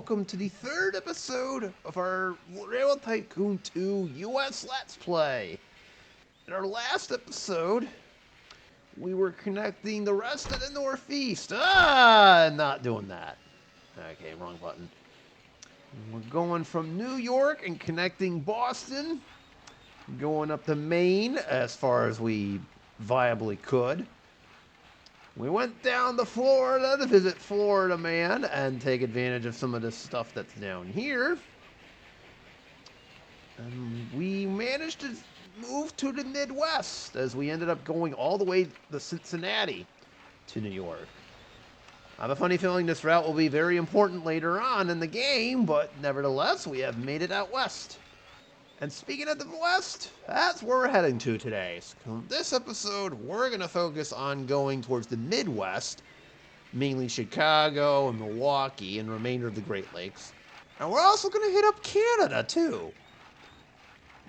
welcome to the third episode of our Railroad Tycoon 2 US Let's Play. In our last episode, we were connecting the rest of the Northeast. Not doing that. Okay, wrong button. We're going from New York and connecting Boston, going up to Maine as far as we viably could. We went down to Florida to visit Florida Man and take advantage of some of the stuff that's down here. And we managed to move to the Midwest as we ended up going all the way to Cincinnati to New York. I have a funny feeling this route will be very important later on in the game, but nevertheless, we have made it out west. And speaking of the West, that's where we're heading to today. So this episode, we're going to focus on going towards the Midwest, mainly Chicago and Milwaukee and the remainder of the Great Lakes. And we're also going to hit up Canada, too.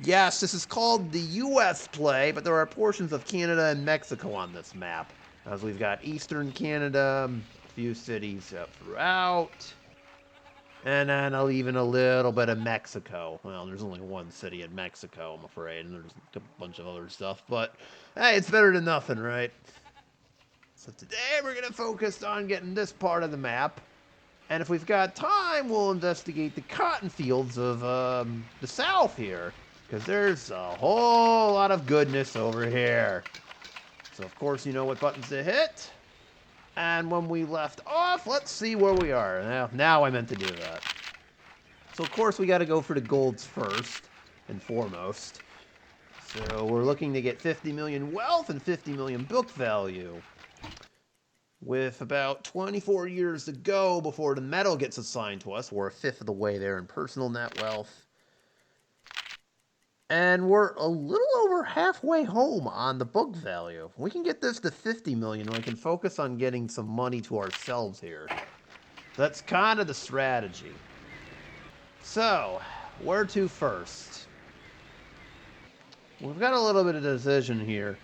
Yes, this is called the U.S. play, but there are portions of Canada and Mexico on this map, as we've got Eastern Canada, a few cities throughout. And then even a little bit of Mexico. Well, there's only one city in Mexico, I'm afraid, and there's a bunch of other stuff. But, hey, it's better than nothing, right? So today we're going to focus on getting this part of the map. And if we've got time, we'll investigate the cotton fields of the south here. Because there's a whole lot of goodness over here. So, of course, you know what buttons to hit. And when we left off, let's see where we are. Now I meant to do that. So, of course, we got to go for the golds first and foremost. So we're looking to get 50 million wealth and 50 million book value. With about 24 years to go before the medal gets assigned to us. We're a fifth of the way there in personal net wealth. And we're a little over halfway home on the book value. We can get this to 50 million, and we can focus on getting some money to ourselves here. That's kind of the strategy. So, where to first? We've got a little bit of decision here.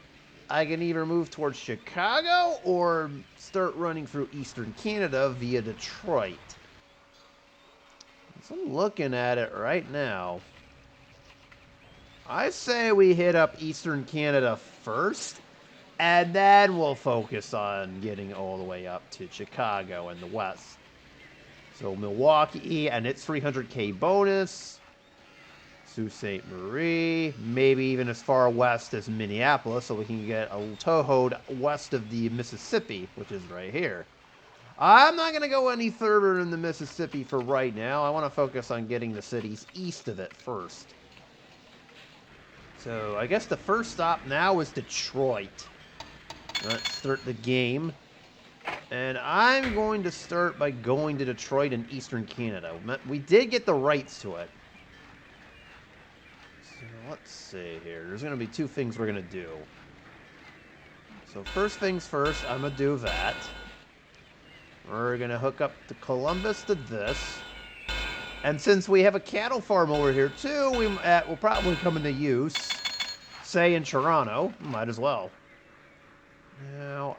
I can either move towards Chicago or start running through Eastern Canada via Detroit. So I'm looking at it right now. I say we hit up Eastern Canada first, and then we'll focus on getting all the way up to Chicago and the West. So Milwaukee and its 300k bonus, Sault Ste. Marie, maybe even as far west as Minneapolis, so we can get a toehold west of the Mississippi, which is right here. I'm not going to go any further in the Mississippi for right now. I want to focus on getting the cities east of it first. So, I guess the first stop now is Detroit. Let's start the game. And I'm going to start by going to Detroit in Eastern Canada. We did get the rights to it. So, let's see here. There's going to be two things we're going to do. So, first things first, I'm going to do that. We're going to hook up the Columbus to this. And since we have a cattle farm over here, too, we'll probably come into use. Say in Toronto. Might as well. Now,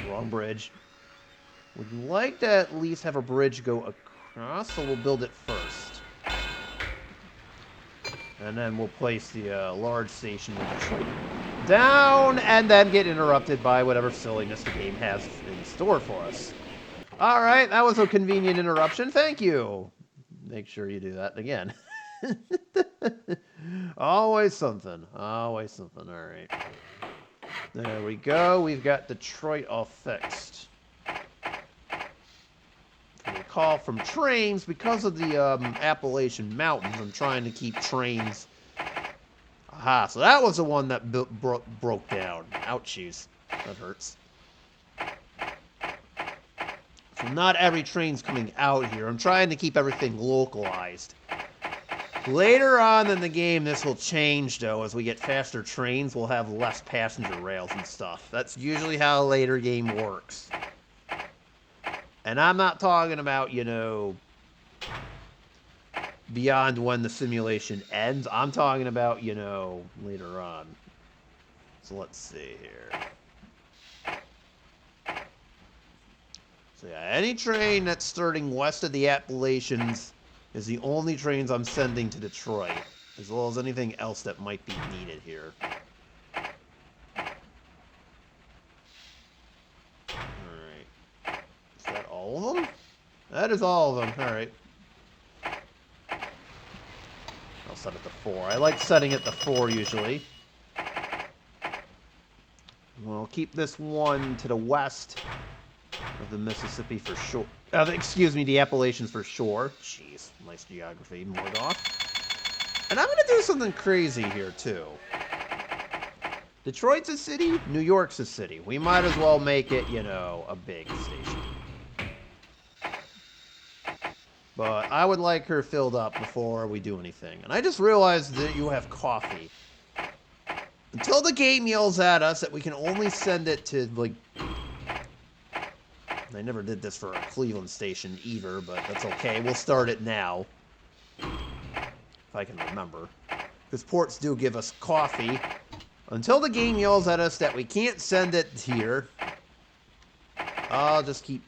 wrong bridge. Would like to at least have a bridge go across, so we'll build it first. And then we'll place the large station in Detroit down, and then get interrupted by whatever silliness the game has in store for us. Alright, that was a convenient interruption. Thank you. Make sure you do that again. Always something. Always something. All right. There we go. We've got Detroit all fixed. If you recall from trains, because of the Appalachian Mountains, I'm trying to keep trains. Aha, so that was the one that broke down. Ouchies. That hurts. So not every train's coming out here. I'm trying to keep everything localized. Later on in the game, this will change, though. As we get faster trains, we'll have less passenger rails and stuff. That's usually how a later game works. And I'm not talking about, beyond when the simulation ends. I'm talking about, later on. So let's see here. So yeah, any train that's starting west of the Appalachians is the only trains I'm sending to Detroit, as well as anything else that might be needed here. Alright. Is that all of them? That is all of them. Alright. I'll set it to 4. I like setting it to 4 usually. We'll keep this one to the west of the Mississippi for sure. Excuse me, the Appalachians for sure. Jeez, nice geography, Morgoth. And I'm going to do something crazy here, too. Detroit's a city, New York's a city. We might as well make it, you know, a big station. But I would like her filled up before we do anything. And I just realized that you have coffee. Until the game yells at us that we can only send it to, like... I never did this for a Cleveland station either, but that's okay. We'll start it now. If I can remember. Because ports do give us coffee. Until the game yells at us that we can't send it here, I'll just keep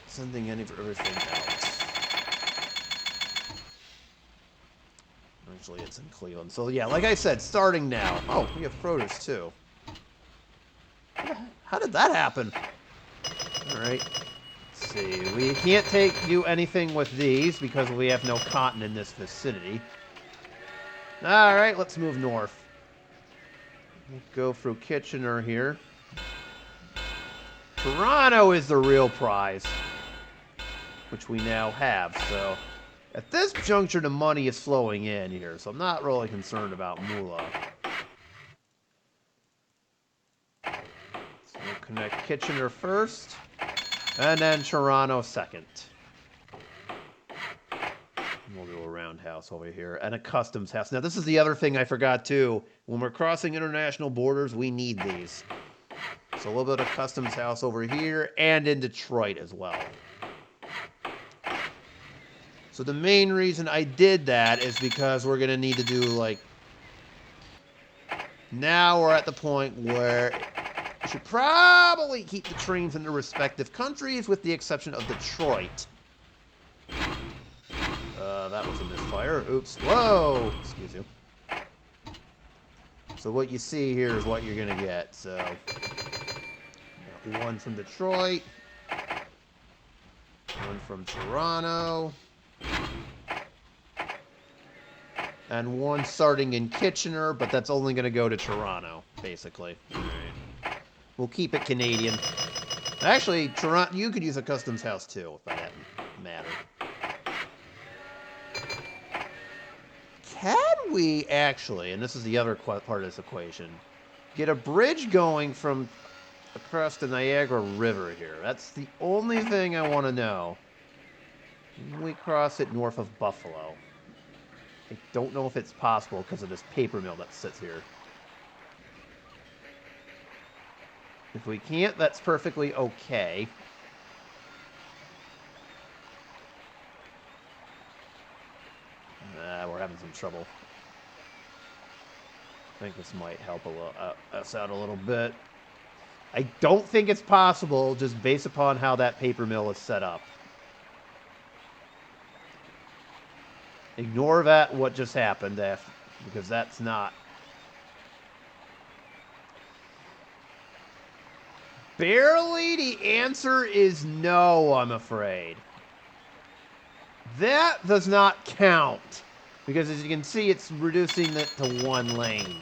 sending everything out. Actually, it's in Cleveland. So, yeah, like I said, starting now. Oh, we have produce, too. How did that happen? Alright. Let's see. We can't do anything with these because we have no cotton in this vicinity. Alright, let's move north. We'll go through Kitchener here. Toronto is the real prize, which we now have, so... At this juncture, the money is flowing in here, so I'm not really concerned about Moolah. So we'll connect Kitchener first, and then Toronto second. We'll do a roundhouse over here, and a customs house. Now, this is the other thing I forgot, too. When we're crossing international borders, we need these. So a little bit of customs house over here, and in Detroit as well. So the main reason I did that is because we're going to need to do, like... Now we're at the point where we should probably keep the trains in their respective countries, with the exception of Detroit. That was a misfire. Oops. Whoa! Excuse you. So what you see here is what you're going to get. So, one from Detroit. One from Toronto. And one starting in Kitchener, but that's only going to go to Toronto, basically. All right. We'll keep it Canadian. Actually, Toronto, you could use a customs house, too, if that didn't matter. Can we actually, and this is the other part of this equation, get a bridge going from across the Niagara River here? That's the only thing I want to know. Can we cross it north of Buffalo? I don't know if it's possible because of this paper mill that sits here. If we can't, that's perfectly okay. We're having some trouble. I think this might help us out a little bit. I don't think it's possible just based upon how that paper mill is set up. Ignore that, what just happened, because that's not... Barely, the answer is no, I'm afraid. That does not count, because as you can see, it's reducing it to one lane.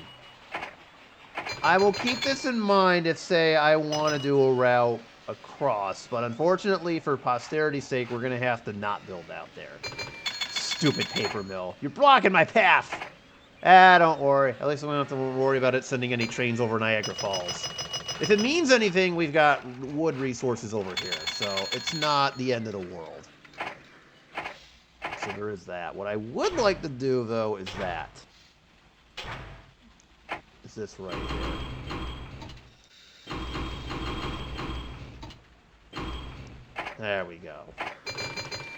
I will keep this in mind if, say, I want to do a route across, but unfortunately, for posterity's sake, we're going to have to not build out there. Stupid paper mill. You're blocking my path! Don't worry. At least we don't have to worry about it sending any trains over Niagara Falls. If it means anything, we've got wood resources over here, so it's not the end of the world. So there is that. What I would like to do, though, is that. Is this right here. There we go.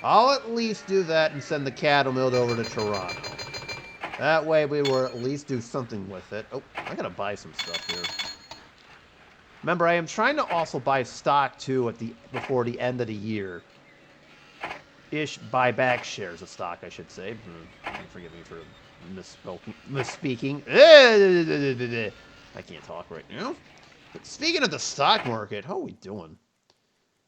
I'll at least do that and send the cattle mill over to Toronto. That way we will at least do something with it. Oh, I gotta buy some stuff here. Remember, I am trying to also buy stock too before the end of the year. Buy back shares of stock, I should say. Forgive me for misspeaking. I can't talk right now. But speaking of the stock market, how are we doing?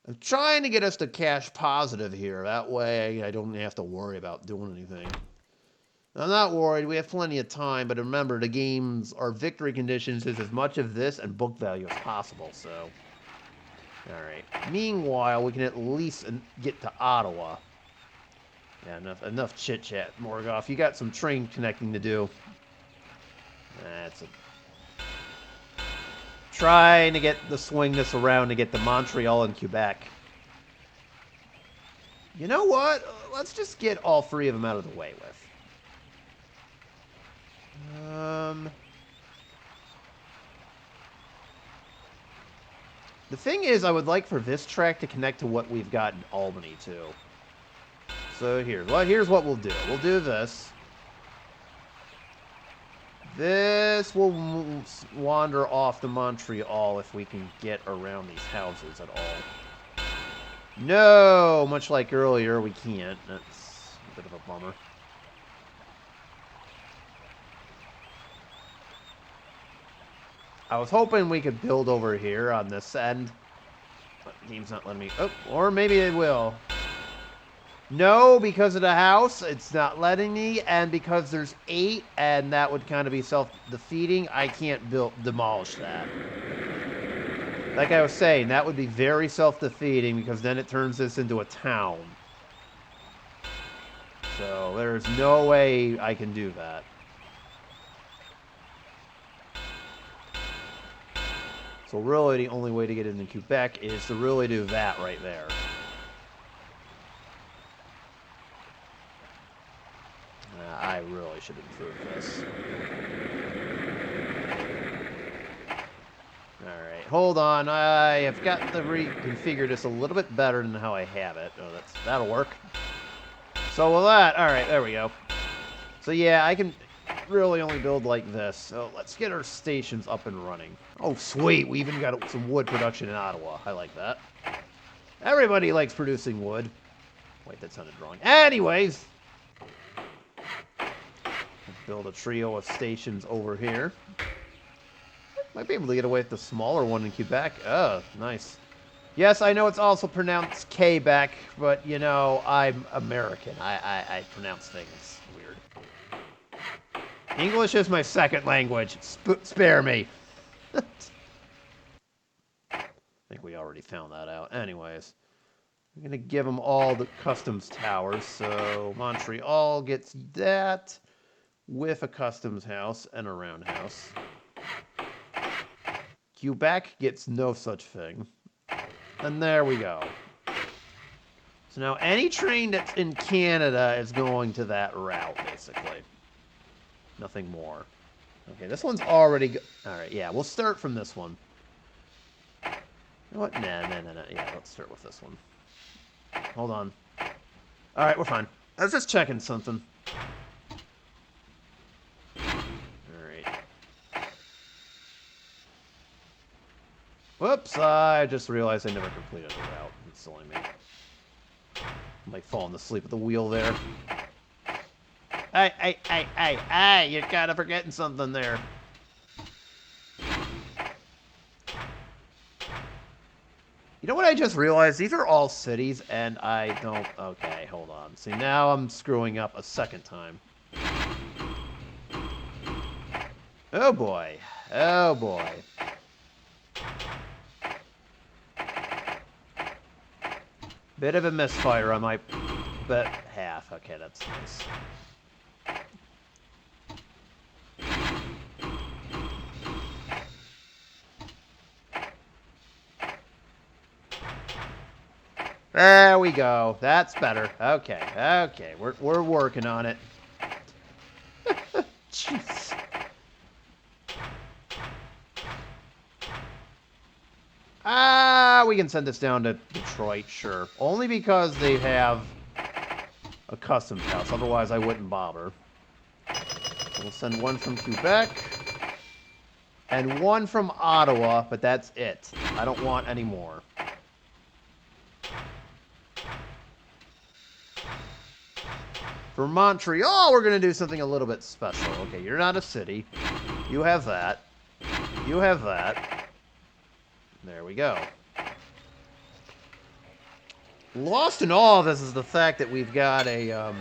I'm trying to get us to cash positive here. That way I don't have to worry about doing anything. I'm not worried. We have plenty of time. But remember, the games, our victory conditions is as much of this and book value as possible. So, all right. Meanwhile, we can at least get to Ottawa. Yeah, enough chit-chat, Morgoth. You got some train connecting to do. That's it. Trying to swing this around to get to Montreal and Quebec. You know what? Let's just get all three of them out of the way with. The thing is, I would like for this track to connect to what we've got in Albany, too. So here's what we'll do. We'll do this. This will wander off to Montreal if we can get around these houses at all. No! Much like earlier, we can't. That's a bit of a bummer. I was hoping we could build over here on this end. But the game's not letting me... Oh, or maybe it will. No, because of the house, it's not letting me. And because there's 8, and that would kind of be self-defeating, I can't demolish that. Like I was saying, that would be very self-defeating because then it turns this into a town. So there's no way I can do that. So really, the only way to get into Quebec is to really do that right there. I really should improve this. Alright, hold on. I have got to reconfigure this a little bit better than how I have it. Oh, that'll work. So with that, alright, there we go. So yeah, I can really only build like this. So let's get our stations up and running. Oh, sweet. We even got some wood production in Ottawa. I like that. Everybody likes producing wood. Wait, that sounded wrong. Anyways. Build a trio of stations over here. Might be able to get away with the smaller one in Quebec. Oh, nice. Yes, I know it's also pronounced Quebec, but, you know, I'm American. I pronounce things weird. English is my second language. Spare me. I think we already found that out. Anyways, I'm going to give them all the customs towers. So Montreal gets that with a customs house and a roundhouse. Quebec gets no such thing. And there we go. So now any train that's in Canada is going to that route, basically. Nothing more. Okay, this one's already... Alright, yeah, we'll start from this one. You know what? Nah. Yeah, let's start with this one. Hold on. Alright, we're fine. I was just checking something. Whoops, I just realized I never completed the route. It's silly me. I'm like falling asleep at the wheel there. Hey, you're kind of forgetting something there. You know what I just realized? These are all cities, and I don't... Okay, hold on. See, now I'm screwing up a second time. Oh, boy. Oh, boy. Bit of a misfire on my half. Okay, that's nice. There we go. That's better. Okay. We're working on it. Jeez. We can send this down to Detroit, sure. Only because they have a customs house. Otherwise, I wouldn't bother. We'll send one from Quebec. And 1 from Ottawa, but that's it. I don't want any more. For Montreal, we're going to do something a little bit special. Okay, you're not a city. You have that. You have that. There we go. Lost in all of this is the fact that we've got a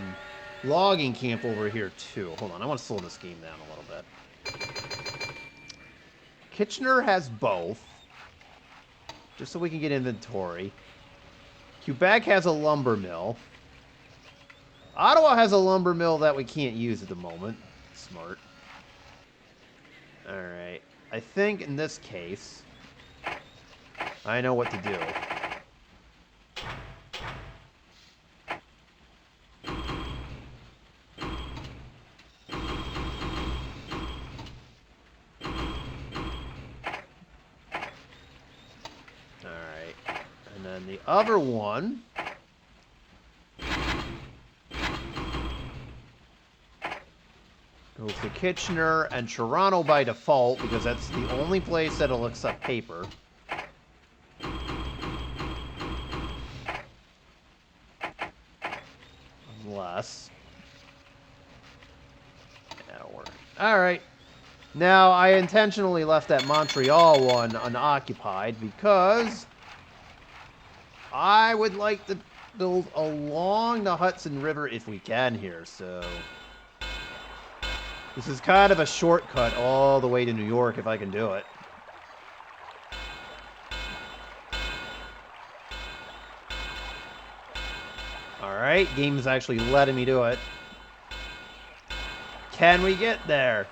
logging camp over here, too. Hold on, I want to slow this game down a little bit. Kitchener has both. Just so we can get inventory. Quebec has a lumber mill. Ottawa has a lumber mill that we can't use at the moment. Smart. Alright. I think in this case, I know what to do. Alright. And then the other one goes to Kitchener and Toronto by default, because that's the only place that'll accept paper. Unless... that'll work. Alright. Now, I intentionally left that Montreal one unoccupied because I would like to build along the Hudson River if we can here, so... this is kind of a shortcut all the way to New York if I can do it. Alright, game is actually letting me do it. Can we get there?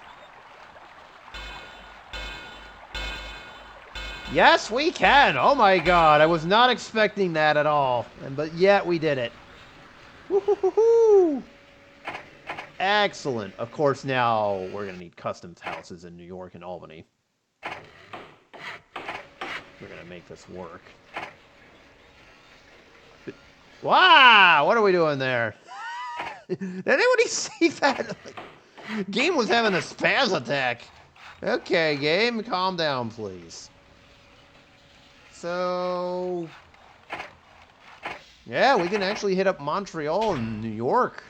Yes, we can! Oh my god, I was not expecting that at all. But yet, we did it. Woo-hoo-hoo-hoo! Excellent. Of course, now we're going to need customs houses in New York and Albany. We're going to make this work. Wow! What are we doing there? Did anybody see that? Game was having a spaz attack. Okay, game, calm down, please. So... yeah, we can actually hit up Montreal and New York.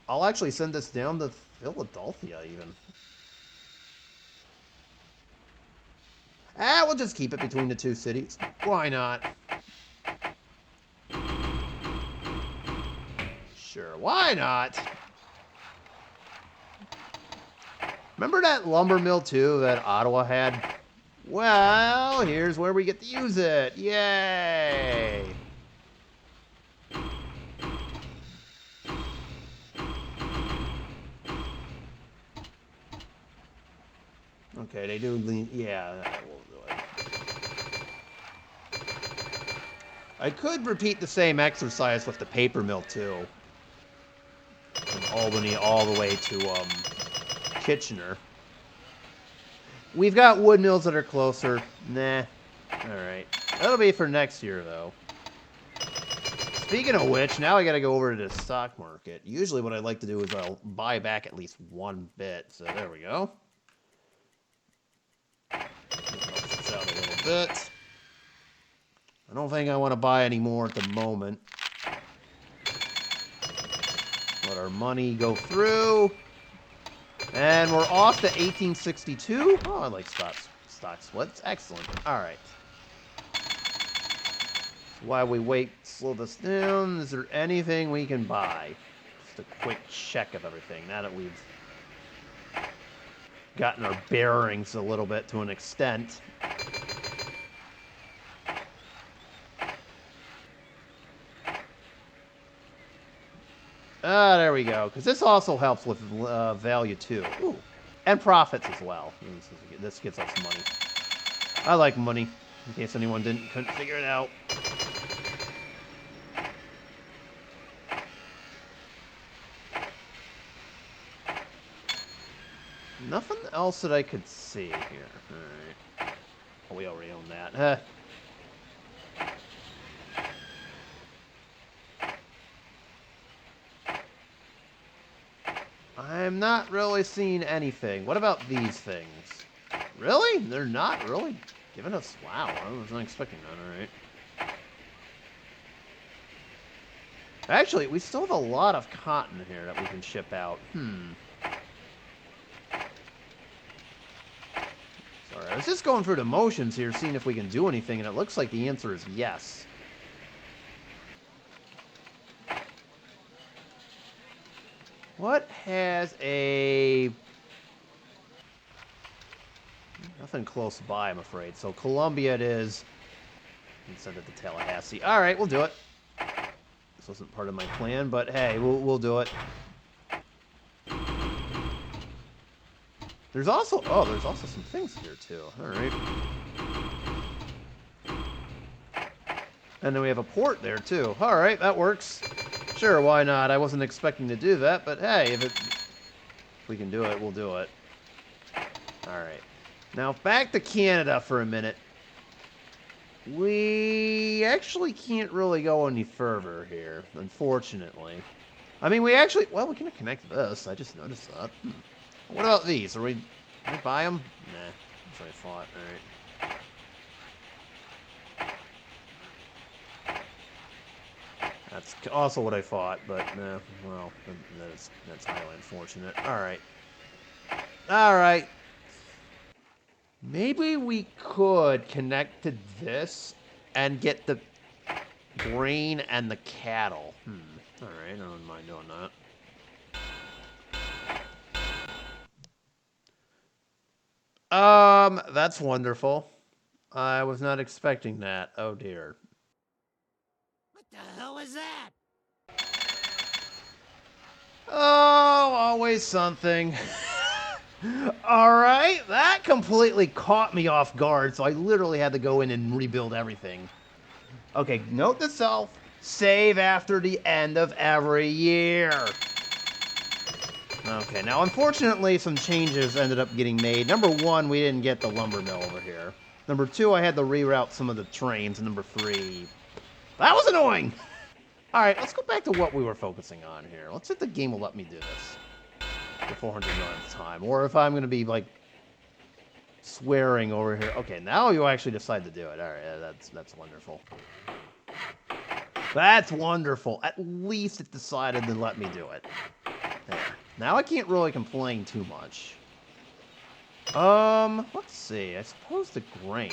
I'll actually send this down to Philadelphia, even. We'll just keep it between the two cities. Why not? Sure, why not? Remember that lumber mill, too, that Ottawa had? Well, here's where we get to use it. Yay! Okay, they do lean. Yeah, we'll do it. I could repeat the same exercise with the paper mill, too. From Albany all the way to, Kitchener. We've got wood mills that are closer. Nah. Alright. That'll be for next year, though. Speaking of which, now I gotta go over to the stock market. Usually what I like to do is I'll buy back at least one bit. So there we go. Helps us out a little bit. I don't think I want to buy any more at the moment. Let our money go through. And we're off to 1862. Oh, I like stock splits. Excellent. All right. While we wait, slow this down. Is there anything we can buy? Just a quick check of everything. Now that we've gotten our bearings a little bit to an extent. There we go. Because this also helps with value, too. Ooh. And profits as well. This gets us money. I like money, in case anyone couldn't figure it out. Nothing else that I could see here. Alright. Oh, we already own that. I'm not really seeing anything. What about these things? Really? They're not really giving us... Wow, I was not expecting that, alright. Actually, we still have a lot of cotton here that we can ship out. Sorry, I was just going through the motions here, seeing if we can do anything, and it looks like the answer is yes. What has a... Nothing close by, I'm afraid. So Columbia it is. And send it to Tallahassee. Alright, we'll do it. This wasn't part of my plan, but hey, we'll do it. There's also... Oh, there's also some things here, too. Alright. And then we have a port there, too. Alright, that works. Sure, why not? I wasn't expecting to do that, but hey, if we can do it, we'll do it. Alright. Now, back to Canada for a minute. We actually can't really go any further here, unfortunately. I mean, we actually... Well, we can connect this. I just noticed that. What about these? Can we buy them? Nah, that's what I thought. Alright. That's also what I thought, but nah, well, that's highly unfortunate. Alright. Alright. Maybe we could connect to this and get the grain and the cattle. Alright, I don't mind doing that. That's wonderful. I was not expecting that. Oh dear. What the hell is that? Oh, always something. Alright, that completely caught me off guard, so I literally had to go in and rebuild everything. Okay, note to self, save after the end of every year. Okay, now unfortunately some changes ended up getting made. Number one, we didn't get the lumber mill over here. Number two, I had to reroute some of the trains. And number three, that was annoying! Alright, let's go back to what we were focusing on here. Let's see if the game will let me do this. The 400 millionth time, or if I'm going to be, like, swearing over here. Okay, now you actually decide to do it. Alright, yeah, that's wonderful. That's wonderful. At least it decided to let me do it. There. Now I can't really complain too much. Let's see. I suppose the grain.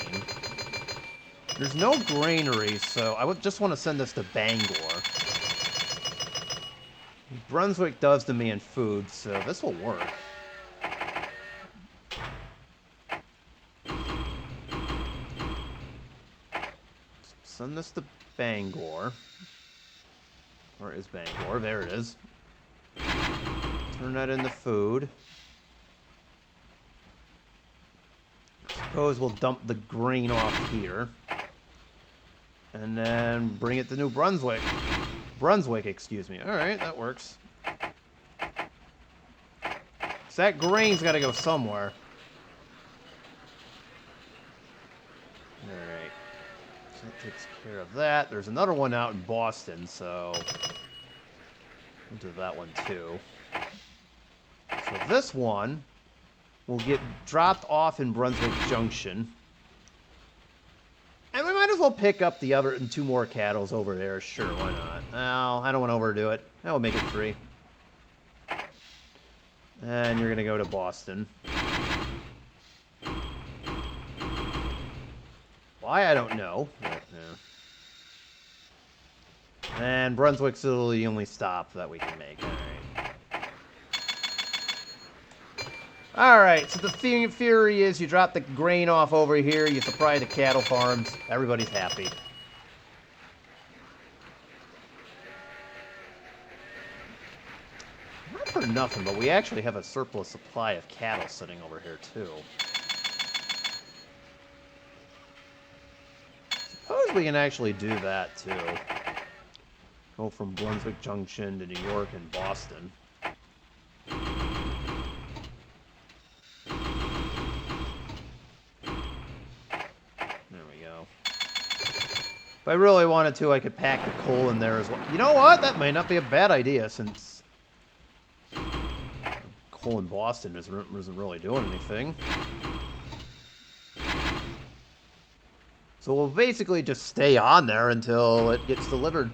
There's no granary, so I would just want to send this to Bangor. Brunswick does demand food, so this will work. Send this to Bangor. Where is Bangor? There it is. Turn that into food. Suppose we'll dump the grain off here. And then bring it to New Brunswick. Brunswick, excuse me. Alright, that works. So that grain's got to go somewhere. Alright. So that takes care of that. There's another one out in Boston, so... we'll do that one too. So this one will get dropped off in Brunswick Junction. And we might as well pick up the other and two more cattles over there. Sure, why not? No, I don't want to overdo it. That will make it 3. And you're going to go to Boston. Why, I don't know. But, yeah. And Brunswick's still the only stop that we can make. Alright, so the theory is you drop the grain off over here, you supply the cattle farms, everybody's happy. Not for nothing, but we actually have a surplus supply of cattle sitting over here, too. Suppose we can actually do that, too. Go from Brunswick Junction to New York and Boston. If I really wanted to, I could pack the coal in there as well. You know what? That might not be a bad idea, since pulling Boston isn't really doing anything. So we'll basically just stay on there until it gets delivered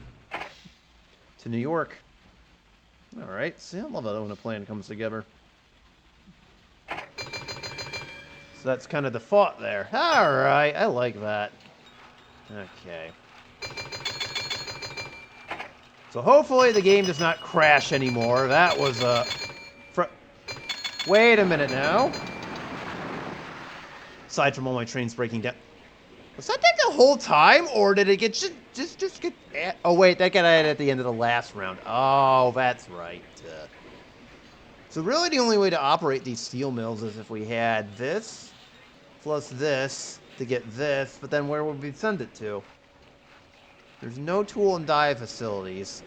to New York. Alright, see, I love it when a plan comes together. So that's kind of the thought there. Alright, I like that. Okay. So hopefully the game does not crash anymore. That was a... Wait a minute now. Aside from all my trains breaking down. Was that the whole time, or did it get just get? Oh wait, that got added at the end of the last round. Oh, that's right. So really, the only way to operate these steel mills is if we had this plus this to get this. But then where would we send it to? There's no tool and die facilities.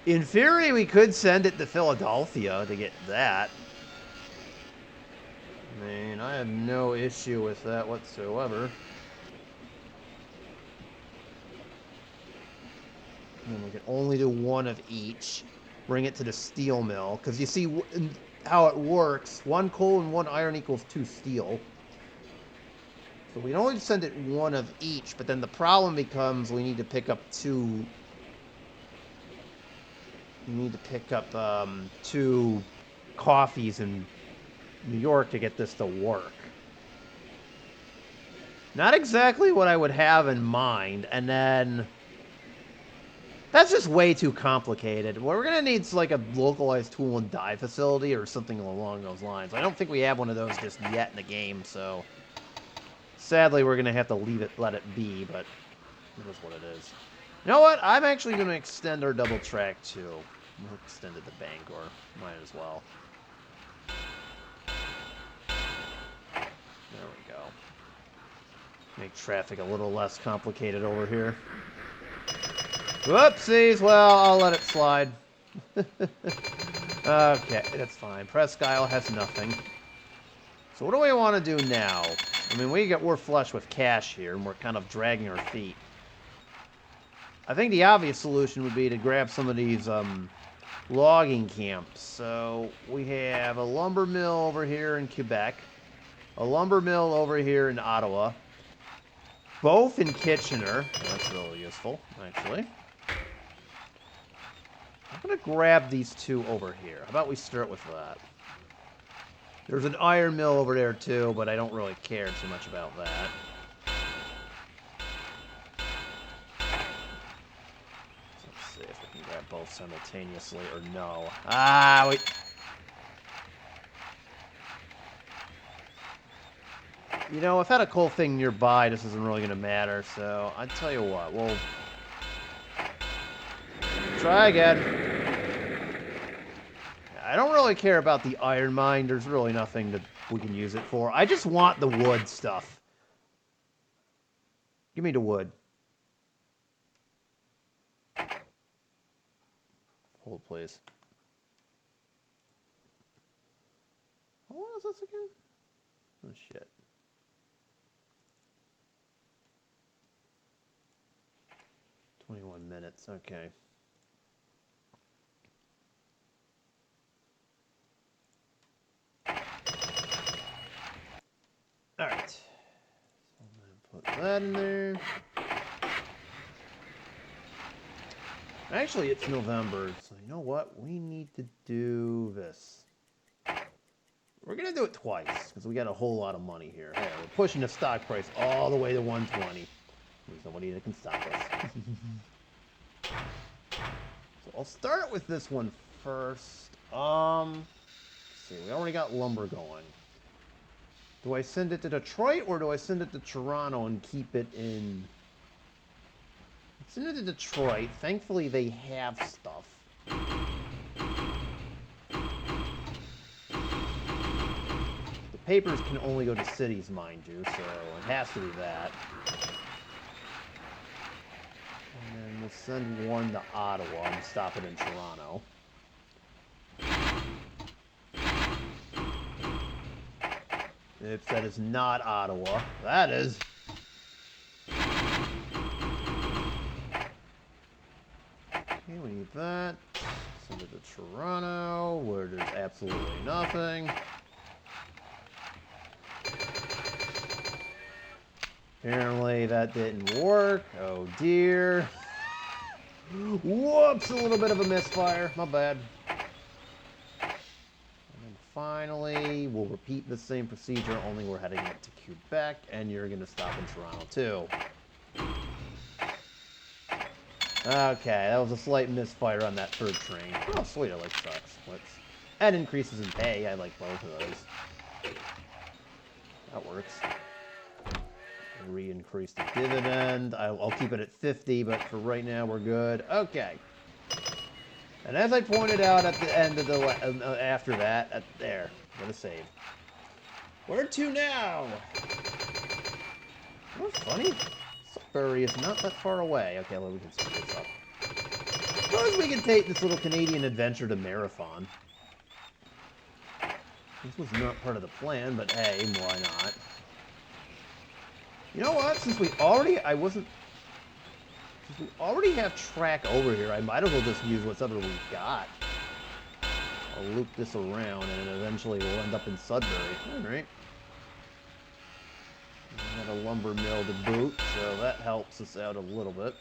In theory, we could send it to Philadelphia to get that. I mean, I have no issue with that whatsoever. And then we can only do one of each. Bring it to the steel mill. Because you see how it works. 1 coal and 1 iron equals 2 steel. So we can only send it one of each. But then the problem becomes we need to pick up 2... You need to pick up 2 coffees in New York to get this to work. Not exactly what I would have in mind. And then... That's just way too complicated. We're going to need like a localized tool and die facility or something along those lines. I don't think we have one of those just yet in the game, so... Sadly, we're going to have to let it be, but it is what it is. You know what? I'm actually going to extend our double track too. We'll extend it to Bangor. Might as well. There we go. Make traffic a little less complicated over here. Whoopsies! Well, I'll let it slide. Okay, that's fine. Presque Isle has nothing. So what do we want to do now? I mean, we're flush with cash here, and we're kind of dragging our feet. I think the obvious solution would be to grab some of these logging camps. So we have a lumber mill over here in Quebec, a lumber mill over here in Ottawa, both in Kitchener. That's really useful, actually. I'm going to grab these 2 over here. How about we start with that? There's an iron mill over there too, but I don't really care too much about that. Let's see if we can grab both simultaneously or no. Ah, wait. You know, if I had a coal thing nearby, this isn't really going to matter, so I'll tell you what, we'll try again. I don't really care about the iron mine. There's really nothing that we can use it for. I just want the wood stuff. Give me the wood. Hold, please. How long is this again? Oh, shit. .21 minutes, okay. Alright. So I'm going to put that in there. Actually, it's November, so you know what? We need to do this. We're going to do it twice, because we got a whole lot of money here. Hey, we're pushing the stock price all the way to 120. There's nobody that can stop us. So I'll start with this one first. Let's see, we already got lumber going. Do I send it to Detroit, or do I send it to Toronto and keep it in... Send it to Detroit. Thankfully, they have stuff. The papers can only go to cities, mind you, so it has to be that. And then we'll send one to Ottawa and stop it in Toronto. If that is not Ottawa, that is. Okay, we need that. Send it to Toronto, where there's absolutely nothing. Apparently that didn't work. Oh dear. Whoops, a little bit of a misfire. My bad. And then finally, we'll repeat the same procedure, only we're heading up to Quebec, and you're going to stop in Toronto too. Okay, that was a slight misfire on that third train. Oh, sweet, I like stock splits. And increases in pay, I like both of those. That works. Re-increase the dividend. I'll keep it at 50, but for right now, we're good. Okay. And as I pointed out at the end of the... after that, there. What a save. Where to now? What's funny? Sudbury is not that far away. Okay, well, we can speed this up. Suppose we can take this little Canadian adventure to Marathon. This was not part of the plan, but hey, why not? You know what? Since we already have track over here, I might as well just use whatever we've got. I'll loop this around, and eventually we'll end up in Sudbury. All right. Got a lumber mill to boot, so that helps us out a little bit.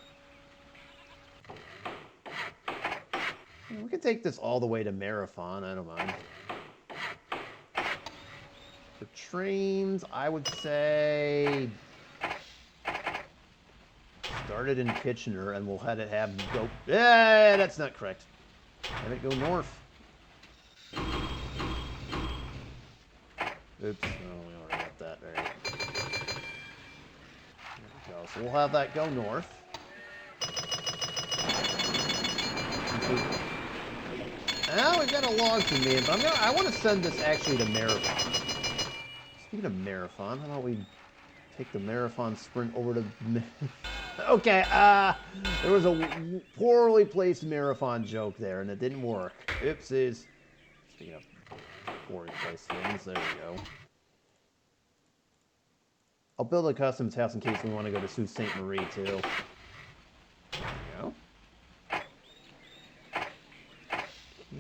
We can take this all the way to Marathon, I don't mind. For trains, I would say... start it in Kitchener, and we'll have go... Yeah, that's not correct. Have it go north. Oops, oh, we already got that, right. There we go. So we'll have that go north. Now we've got a log to me, but I want to send this actually to Marathon. Speaking of Marathon, how about we take the Marathon sprint over to... Okay, there was a poorly placed Marathon joke there, and it didn't work. Oopsies. Speaking of poorly placed things, there we go. I'll build a customs house in case we want to go to Sault Ste. Marie, too. There we go.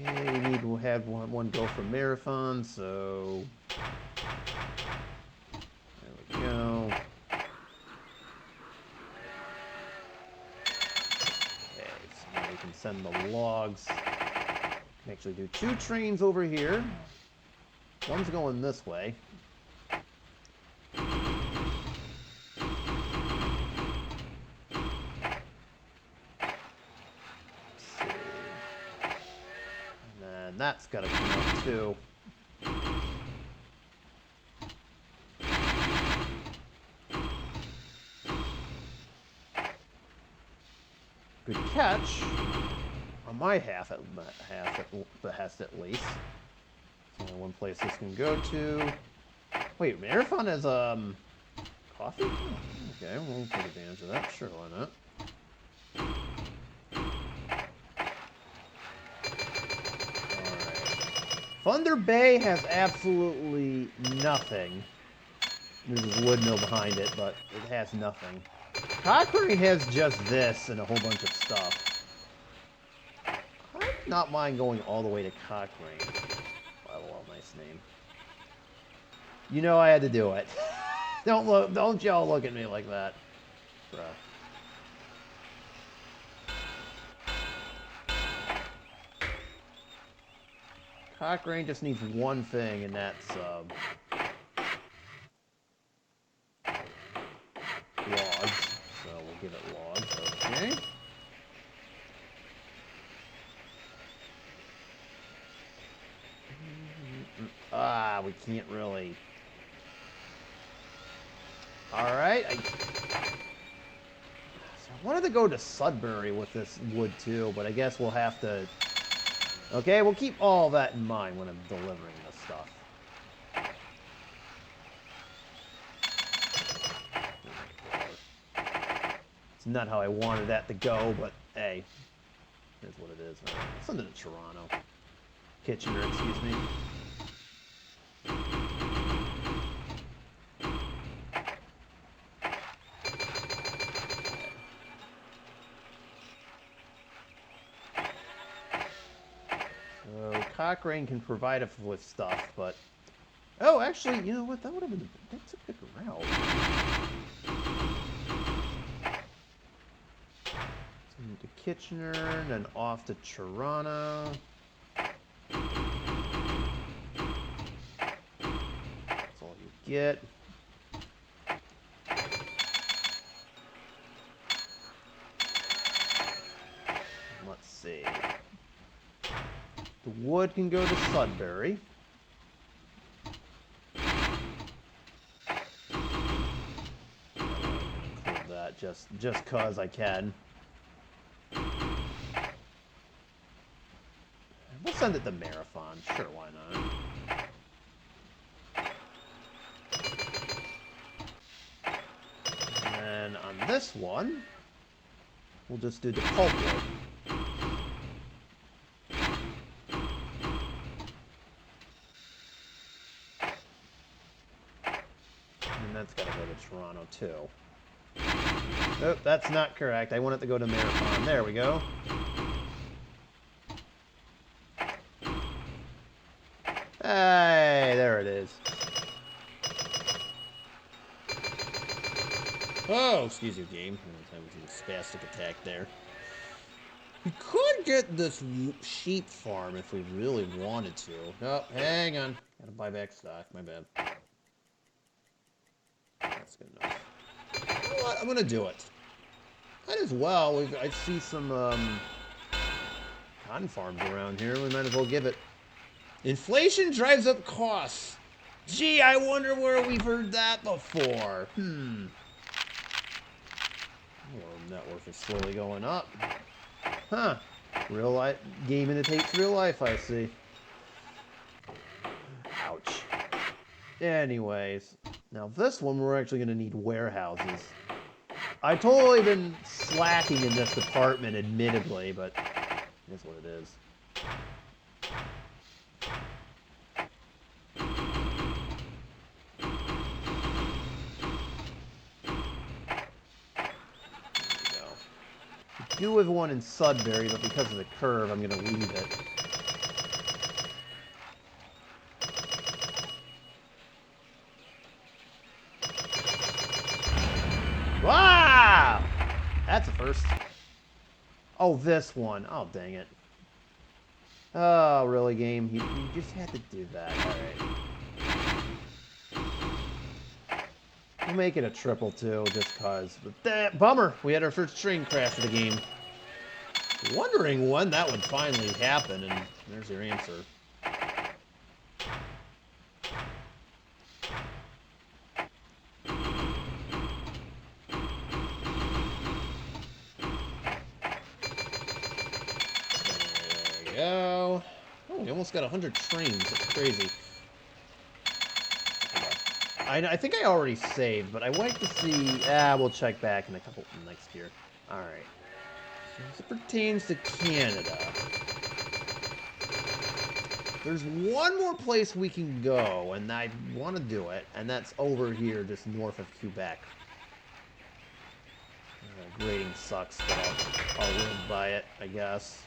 Okay, we need to have one go for Marathon, so... there we go. We can send the logs. We can actually do 2 trains over here. One's going this way. Let's see. And then that's got to come up too. Good catch. On my half at behest at least. There's only one place this can go to. Wait, Marathon has coffee? Oh, okay, we'll take advantage of that. Sure, why not? Alright. Thunder Bay has absolutely nothing. There's a wood mill behind it, but it has nothing. Cochrane has just this and a whole bunch of stuff. I would not mind going all the way to Cochrane. Well, nice name. You know I had to do it. Don't y'all look at me like that. Bruh. Cochrane just needs one thing, and that's logs. So we'll give it logs, okay. We can't really. Alright. So I wanted to go to Sudbury with this wood too, but I guess we'll have to. Okay, we'll keep all that in mind when I'm delivering this stuff. It's not how I wanted that to go, but hey, here's what it is. Right. Send it to Toronto. Kitchener, excuse me. Cochrane can provide us with stuff, but... Oh, actually, you know what? That would have been... That's a good route. So to Kitchener, and then off to Toronto. That's all you get. Let's see. The wood can go to Sudbury. Include that just cause I can. We'll send it to Marathon. Sure, why not? And then on this one, we'll just do the pulpwood. And that's got to go to Toronto, too. Nope, that's not correct. I want it to go to Marathon. There we go. Hey, there it is. Oh, excuse you, game. I was in a spastic attack there. We could get this sheep farm if we really wanted to. Oh, hang on. Gotta buy back stock. My bad. That's good enough. You know what? I'm gonna do it. Might as well. I see some cotton farms around here. We might as well give it. Inflation drives up costs. Gee, I wonder where we've heard that before. Well, net worth is slowly going up. Huh. Real life game imitates real life, I see. Ouch. Anyways, now this one we're actually going to need warehouses. I've totally been slacking in this department, admittedly, but it is what it is. I do have one in Sudbury, but because of the curve, I'm going to leave it. Wow! That's a first. Oh, this one. Oh, dang it. Oh, really, game? You just had to do that. All right. We'll make it a triple, too, just cause. But that bummer. We had our first train crash of the game. Wondering when that would finally happen, and there's your answer. There we go. Oh, we almost got 100 trains. That's crazy. I think I already saved, but I like to see... we'll check back in a couple next year. Alright. So as it pertains to Canada, there's one more place we can go, and I want to do it, and that's over here, just north of Quebec. Grading sucks, but I'll live by it, I guess.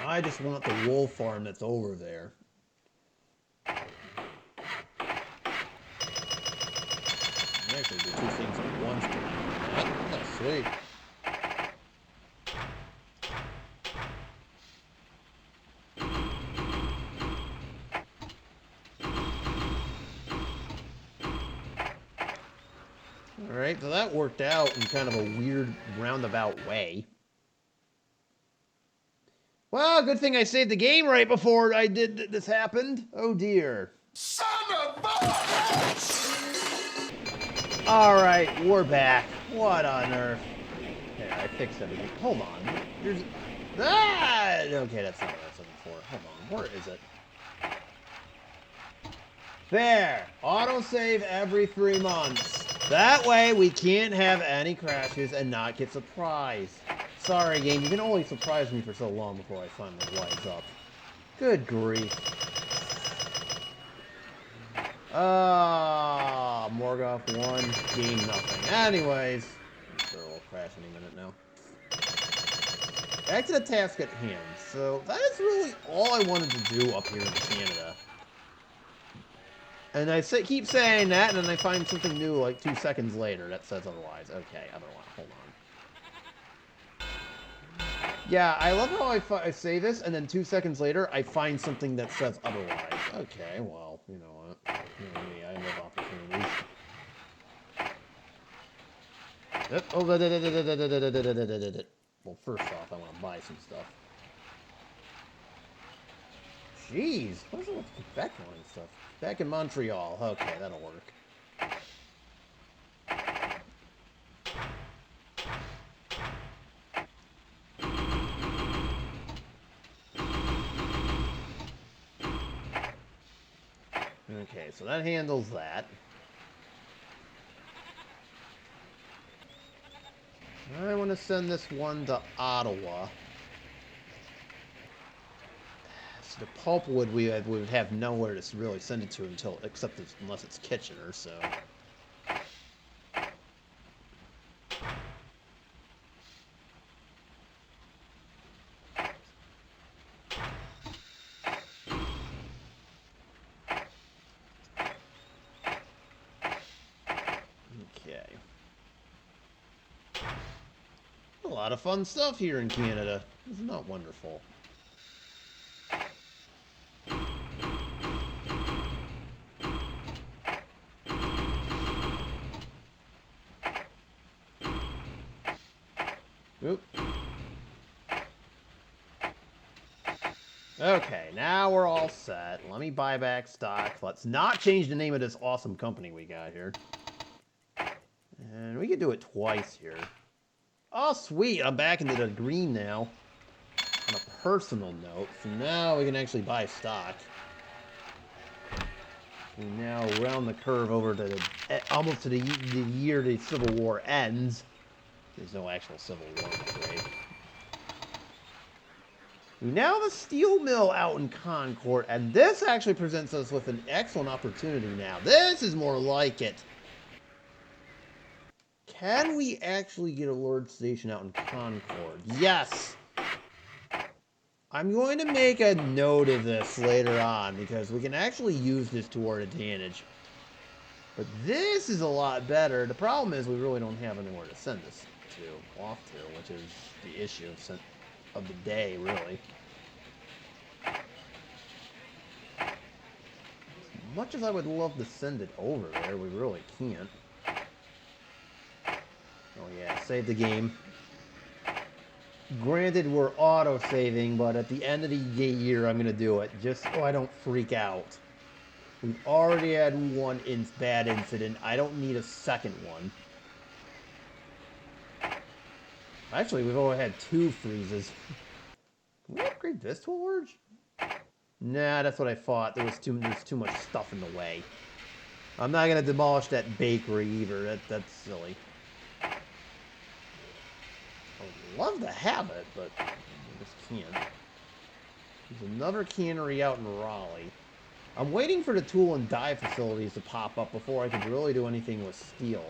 I just want the wool farm that's over there. Actually do two things at once. Oh, sweet. Alright, so that worked out in kind of a weird roundabout way. Well, good thing I saved the game right before this happened. Oh dear. Son of a bitch! Alright, we're back. What on earth? There, I fixed everything. Hold on. There's... Ah! Okay, that's not what I was looking for. Hold on, where is it? There! Autosave every 3 months. That way, we can't have any crashes and not get surprised. Sorry, game, you can only surprise me for so long before I finally wise up. Good grief. Morgoth 1, game nothing. Anyways, I'm sure we'll crash any minute now. back to the task at hand. So that is really all I wanted to do up here in Canada. And I keep saying that, and then I find something new like 2 seconds later that says otherwise. Okay, otherwise, hold on. Yeah, I love how I say this, and then 2 seconds later, I find something that says otherwise. Okay, well, you know what? You know me, I love opportunities. Yep. Oh, well, first off, I want to buy some stuff. Jeez, what is it with Quebec line stuff? Back in Montreal. Okay, that'll work. Okay, so that handles that. I want to send this one to Ottawa. So the pulpwood we would have nowhere to really send it to unless it's Kitchener, so. Okay. A lot of fun stuff here in Canada. Isn't that wonderful? Oop. Okay, now we're all set. Let me buy back stock. Let's not change the name of this awesome company we got here. And we can do it twice here. Oh, sweet. I'm back into the green now. On a personal note. So now we can actually buy stock. We now round the curve over to almost to the year the Civil War ends. There's no actual Civil War, I'm afraid. We now have a steel mill out in Concord, and this actually presents us with an excellent opportunity now. This is more like it. Can we actually get a Lord Station out in Concord? Yes! I'm going to make a note of this later on, because we can actually use this to our advantage. But this is a lot better. The problem is we really don't have anywhere to send this off to, which is the issue of the day, really. As much as I would love to send it over there, we really can't. Oh yeah, save the game. Granted, we're auto-saving, but at the end of the year, I'm going to do it, just so I don't freak out. We've already had one bad incident. I don't need a second one. Actually, we've only had 2 freezes. Can we upgrade this to a large? Nah, that's what I thought. There's too much stuff in the way. I'm not going to demolish that bakery either. That's silly. I would love to have it, but I just can't. There's another cannery out in Raleigh. I'm waiting for the tool and die facilities to pop up before I can really do anything with steel.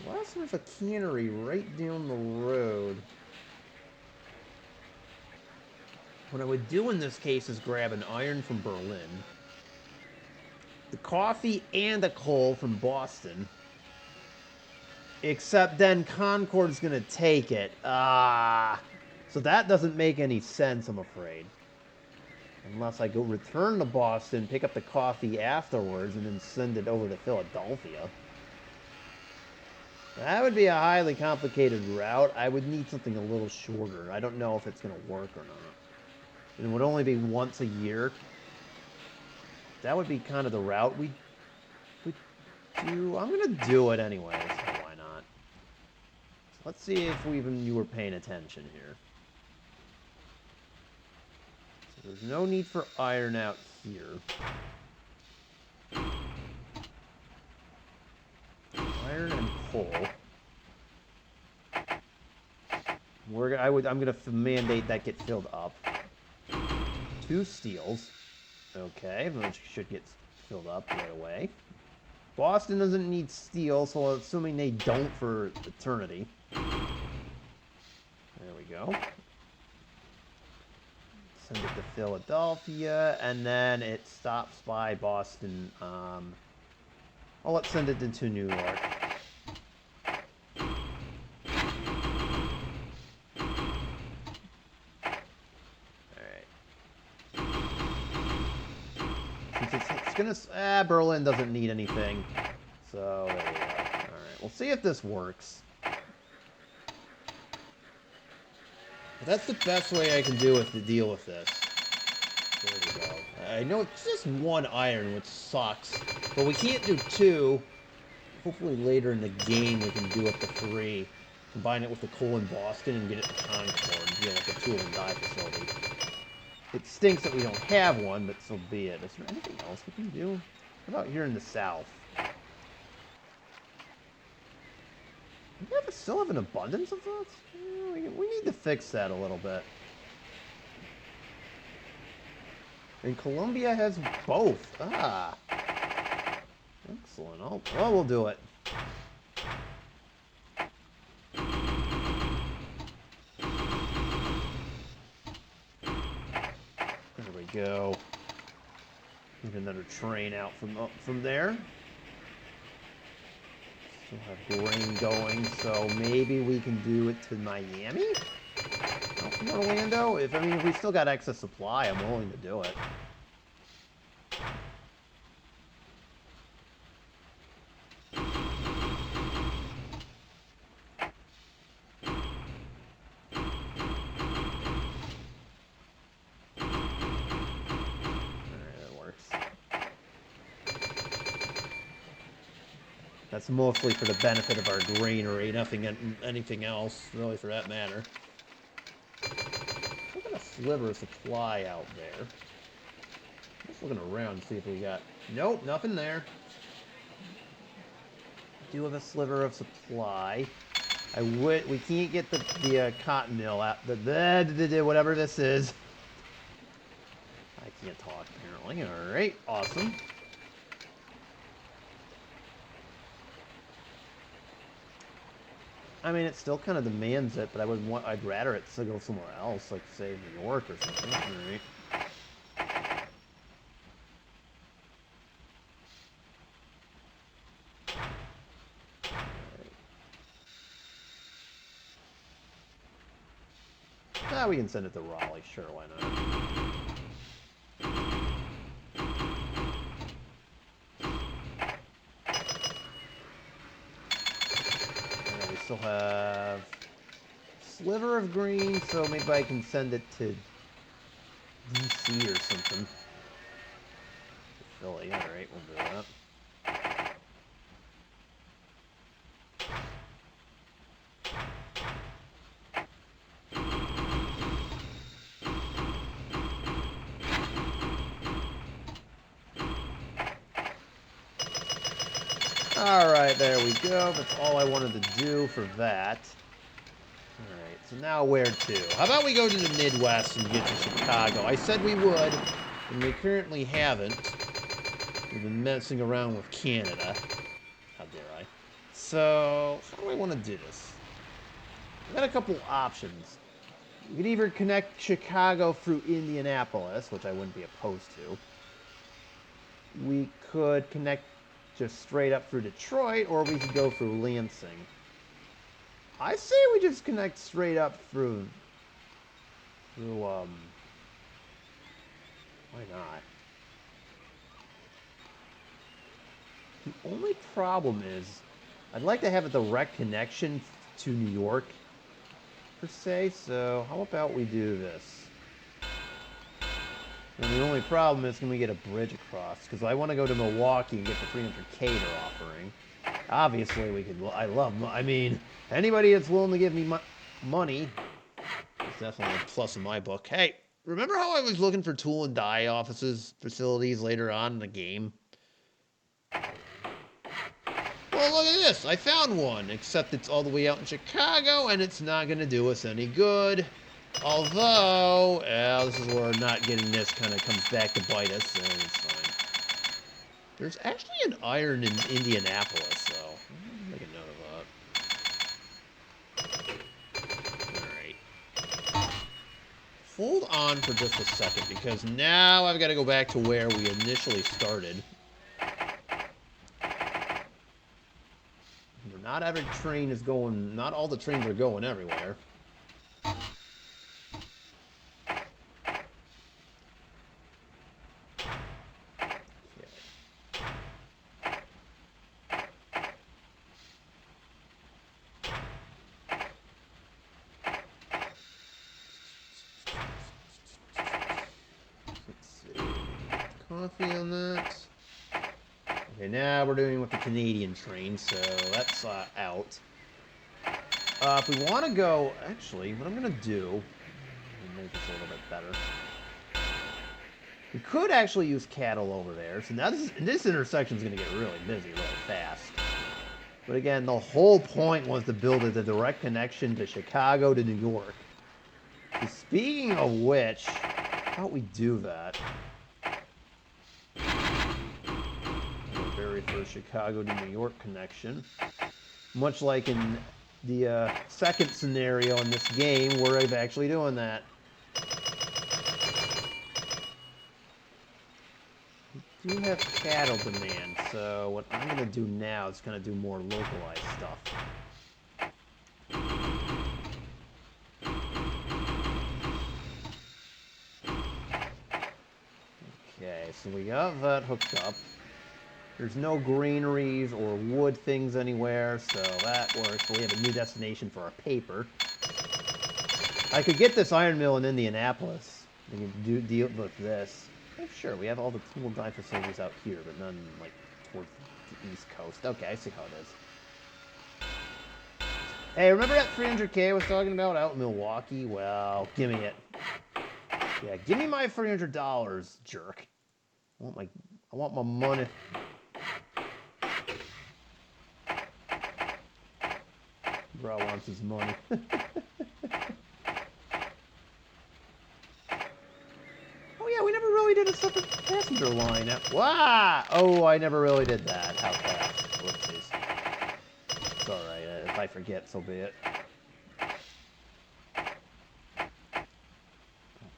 Unless there's a cannery right down the road. What I would do in this case is grab an iron from Berlin, the coffee and the coal from Boston. Except then Concord's going to take it. So that doesn't make any sense, I'm afraid. Unless I go return to Boston, pick up the coffee afterwards, and then send it over to Philadelphia. That would be a highly complicated route. I would need something a little shorter. I don't know if it's going to work or not. And it would only be once a year. That would be kind of the route we would do. I'm going to do it anyway, so why not? Let's see if you were paying attention here. So there's no need for iron out here. Iron and coal. I'm going to mandate that get filled up. 2 steels. Okay, which should get filled up right away. Boston doesn't need steel, so assuming they don't for eternity. go. Send it to Philadelphia, and then it stops by Boston. Let's send it into New York. It's gonna... Berlin doesn't need anything. So, there we go. Alright, we'll see if this works. But that's the best way I can deal with this. There we go. I know it's just one iron, which sucks. But we can't do two. Hopefully later in the game we can do up to 3. Combine it with the coal in Boston and get it to Concord and deal with the tool and die facility. It stinks that we don't have one, but so be it. Is there anything else we can do? How about here in the south? We still have an abundance of those? Yeah, we need to fix that a little bit. And Colombia has both. Ah. Excellent. Oh, well, we'll do it. There we go. Get another train out from there. Still have grain going, so maybe we can do it to Miami? Out from Orlando? If we still got excess supply, I'm willing to do it. That's mostly for the benefit of our granary, anything else, really, for that matter. Look at a sliver of supply out there. Just looking around to see if we got... Nope, nothing there. Do have a sliver of supply. We can't get the cotton mill out. Whatever this is. I can't talk, apparently. Alright, awesome. It still kind of demands it, but I'd rather it to go somewhere else, like say New York or something. All right. We can send it to Raleigh, sure, why not? Still have sliver of green, so maybe I can send it to DC or something. Philly, alright, we'll do that. Alright, there we go. That's all I wanted to do for that. Alright, so now where to? How about we go to the Midwest and get to Chicago? I said we would, and we currently haven't. We've been messing around with Canada. How dare I? So, how do I want to do this? I've got a couple options. We could either connect Chicago through Indianapolis, which I wouldn't be opposed to. We could connect just straight up through Detroit, or we could go through Lansing. I say we just connect straight up through why not? The only problem is, I'd like to have a direct connection to New York, per se, so how about we do this? And the only problem is, can we get a bridge across? Because I want to go to Milwaukee and get the 300K they're offering. Obviously, we could... anybody that's willing to give me money is definitely a plus in my book. Hey, remember how I was looking for tool and die facilities later on in the game? Well, look at this. I found one, except it's all the way out in Chicago, and it's not going to do us any good. Although, this is where not getting this kind of comes back to bite us, and it's fine. There's actually an iron in Indianapolis, so I'll make a note of that. Alright. hold on for just a second, because now I've got to go back to where we initially started. Not every train is going... Not all the trains are going everywhere. Coffee on that. Okay, now we're doing with the Canadian train, so that's out. If we want to go... Actually, what I'm going to do... Make this a little bit better. We could actually use cattle over there. So now this intersection is going to get really busy really fast. But again, the whole point was to build a direct connection to Chicago to New York. So speaking of which, how about we do that? Very first Chicago to New York connection. Much like in the second scenario in this game, where I'm actually doing that. We do have cattle demand, so what I'm going to do now is going to do more localized stuff. Okay, so we got that hooked up. There's no greeneries or wood things anywhere, so that works. But we have a new destination for our paper. I could get this iron mill in Indianapolis. We can deal with this. Oh, sure, we have all the tool and die facilities out here, but none, like, towards the East Coast. Okay, I see how it is. Hey, remember that 300K I was talking about out in Milwaukee? Well, give me it. Yeah, give me my $300, jerk. I want my money. Bro wants his money. Oh yeah, we never really did a separate passenger line. Wow! Oh, I never really did that. How fast? Whoopsies. It's alright. If I forget, so be it.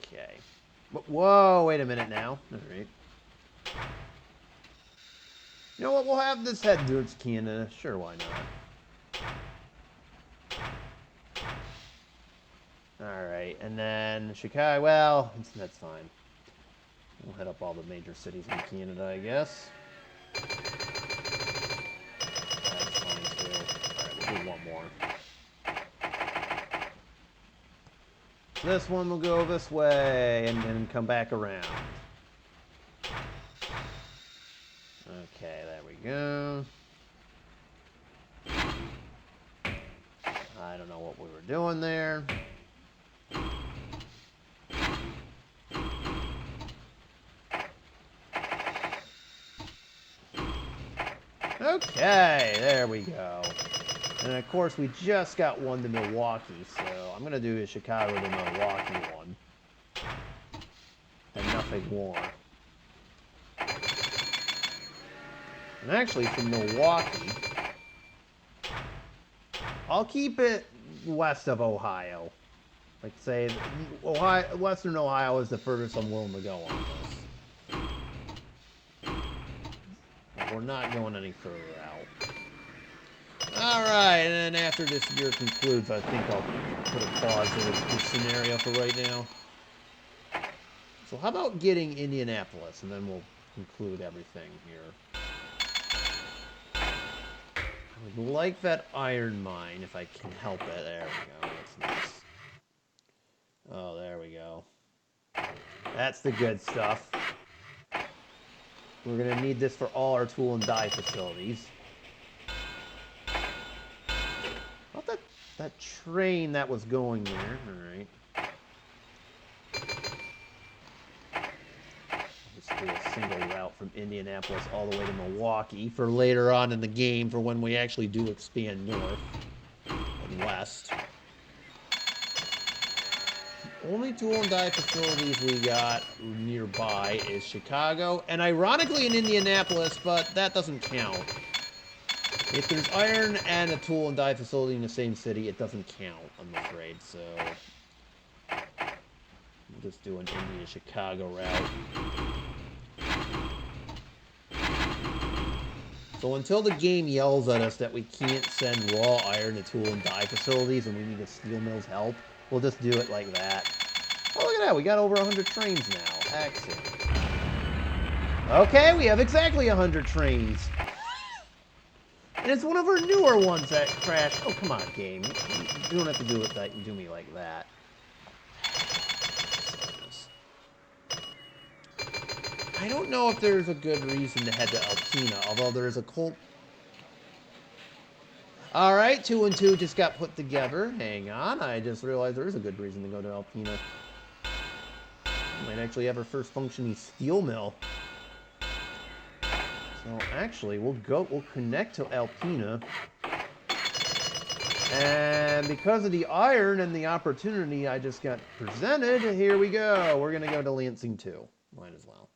Okay. Whoa, wait a minute now. Alright. You know what? We'll have this head towards Canada. Sure, why not? Alright, and then Chicago, well, that's fine. We'll hit up all the major cities in Canada, I guess. That's fine, too. Alright, we'll do one more. This one will go this way, and then come back around. Okay, there we go. I don't know what we were doing there. Okay, there we go. And of course, we just got one to Milwaukee, so I'm going to do a Chicago to Milwaukee one. And nothing more. And actually, from Milwaukee, I'll keep it west of Ohio. Like, say, Ohio, Western Ohio is the furthest I'm willing to go on this. We're not going any further out. Alright, and then after this year concludes, I think I'll put a pause in this scenario for right now. So how about getting Indianapolis, and then we'll conclude everything here. I would like that iron mine, if I can help it. There we go, that's nice. Oh, there we go. That's the good stuff. We're going to need this for all our tool and die facilities. Not that train that was going there. Alright. Let's do a single route from Indianapolis all the way to Milwaukee for later on in the game, for when we actually do expand north and west. Only tool and die facilities we got nearby is Chicago, and ironically in Indianapolis, but that doesn't count. If there's iron and a tool and die facility in the same city, it doesn't count, I'm afraid, so... just do an India-Chicago route. So until the game yells at us that we can't send raw iron to tool and die facilities and we need a steel mill's help, we'll just do it like that. Oh, look at that. We got over 100 trains now. Excellent. Okay, we have exactly 100 trains. And it's one of our newer ones that crashed. Oh, come on, game. You don't have to do it that. You do me like that. I don't know if there's a good reason to head to Alpena, although there is a coal... Alright, 2 and 2 just got put together. Hang on, I just realized there is a good reason to go to Alpena. Might actually have our first functioning steel mill. So actually, we'll connect to Alpena. And because of the iron and the opportunity I just got presented, here we go. We're gonna go to Lansing too. Might as well.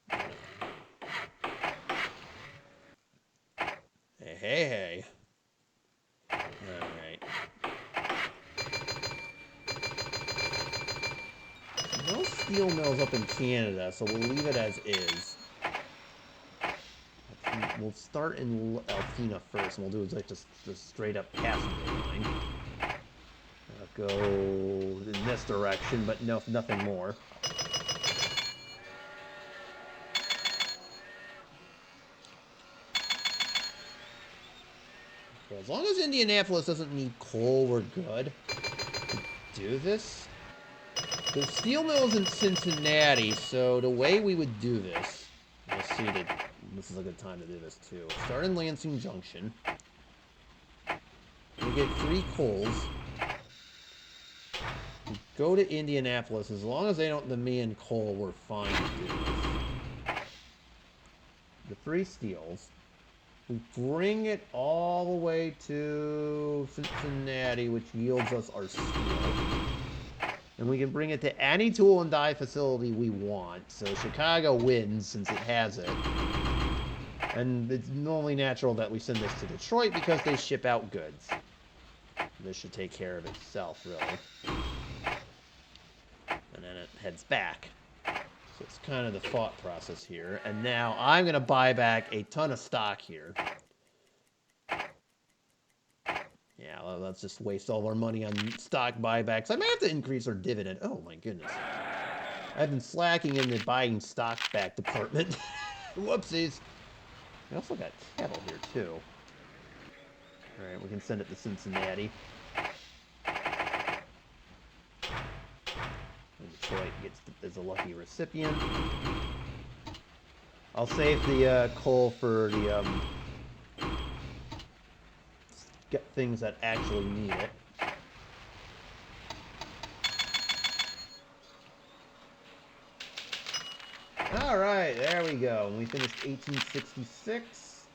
Hey. Alright. No steel mills up in Canada, so we'll leave it as is. We'll start in Alpena first, and we'll do like just straight up passenger line. Go in this direction, but no, nothing more. Okay, as long as Indianapolis doesn't need coal, we're good to do this. The steel mill's in Cincinnati, so the way we would do this, we'll see that this is a good time to do this too. Start in Lansing Junction. We get 3 coals. We go to Indianapolis. As long as they don't demand coal, we're fine to do this. The 3 steels. We bring it all the way to Cincinnati, which yields us our steel. And we can bring it to any tool and die facility we want. So Chicago wins since it has it. And it's normally natural that we send this to Detroit because they ship out goods. This should take care of itself, really. And then it heads back. So it's kind of the thought process here. And now I'm going to buy back a ton of stock here. Yeah, let's just waste all our money on stock buybacks. I may have to increase our dividend. Oh, my goodness. I've been slacking in the buying stock back department. Whoopsies. We also got cattle here, too. Alright, we can send it to Cincinnati. And Detroit is a lucky recipient. I'll save the coal for the get things that actually need it. Alright, there we go. We finished 1866.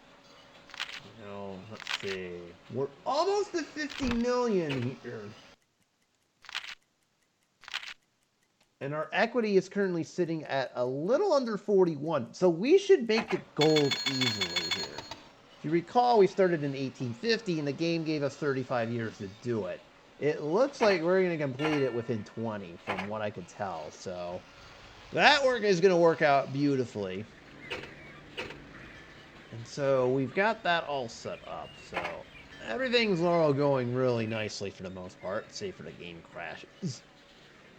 Now, let's see. We're almost at 50 million here. And our equity is currently sitting at a little under 41. So we should make the gold easily here. If you recall, we started in 1850, and the game gave us 35 years to do it. It looks like we're going to complete it within 20, from what I could tell. So that work is going to work out beautifully. And so we've got that all set up. So everything's all going really nicely for the most part, save for the game crashes.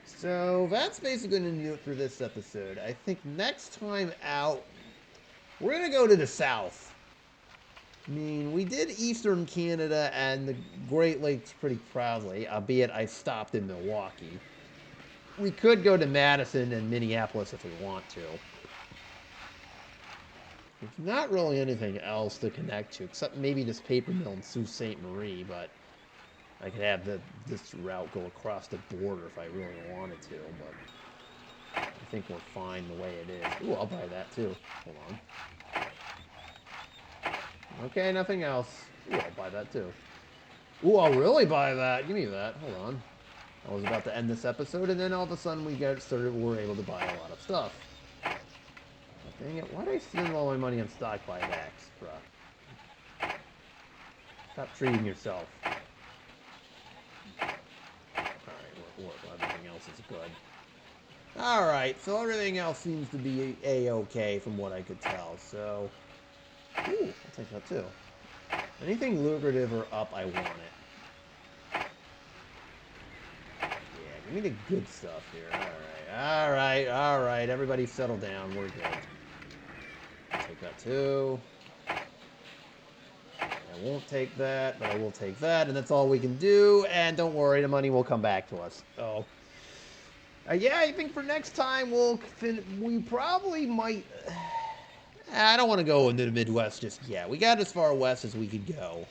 So that's basically going to do it for this episode. I think next time out, we're going to go to the south. I mean, we did Eastern Canada and the Great Lakes pretty proudly, albeit I stopped in Milwaukee. We could go to Madison and Minneapolis if we want to. There's not really anything else to connect to, except maybe this paper mill in Sault Ste. Marie, but I could have this route go across the border if I really wanted to, but I think we're fine the way it is. Ooh, I'll buy that too. Hold on. Okay, nothing else. Ooh, I'll buy that too. Ooh, I'll really buy that. Give me that. Hold on. I was about to end this episode, and then all of a sudden we're able to buy a lot of stuff. Dang it, why did I spend all my money on stock buybacks, bruh? Stop treating yourself. Alright, everything else is good. Alright, so everything else seems to be A-okay from what I could tell, so... Ooh, I'll take that too. Anything lucrative or up, I want it. Yeah, give me the good stuff here. Alright. Everybody settle down. We're good. I'll take that too. I won't take that, but I will take that, and that's all we can do. And don't worry, the money will come back to us. So, yeah, I think for next time we probably might. I don't want to go into the Midwest just yet. We got as far west as we could go.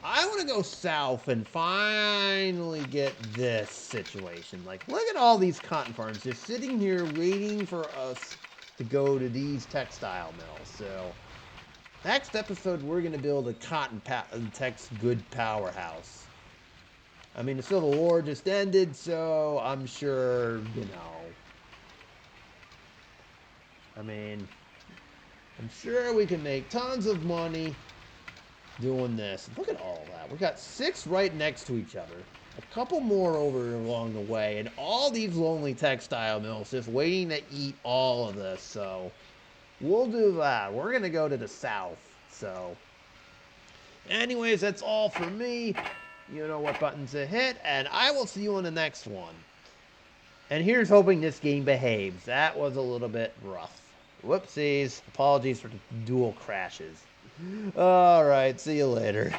I want to go south and finally get this situation. Like, look at all these cotton farms just sitting here waiting for us to go to these textile mills. So, next episode, we're going to build a Tex good powerhouse. I mean, the Civil War just ended, so I'm sure, I mean, I'm sure we can make tons of money doing this. Look at all that. We got 6 right next to each other. A couple more over along the way. And all these lonely textile mills just waiting to eat all of this. So we'll do that. We're going to go to the south. So anyways, that's all for me. You know what buttons to hit. And I will see you on the next one. And here's hoping this game behaves. That was a little bit rough. Whoopsies. Apologies for the dual crashes. Alright, see you later.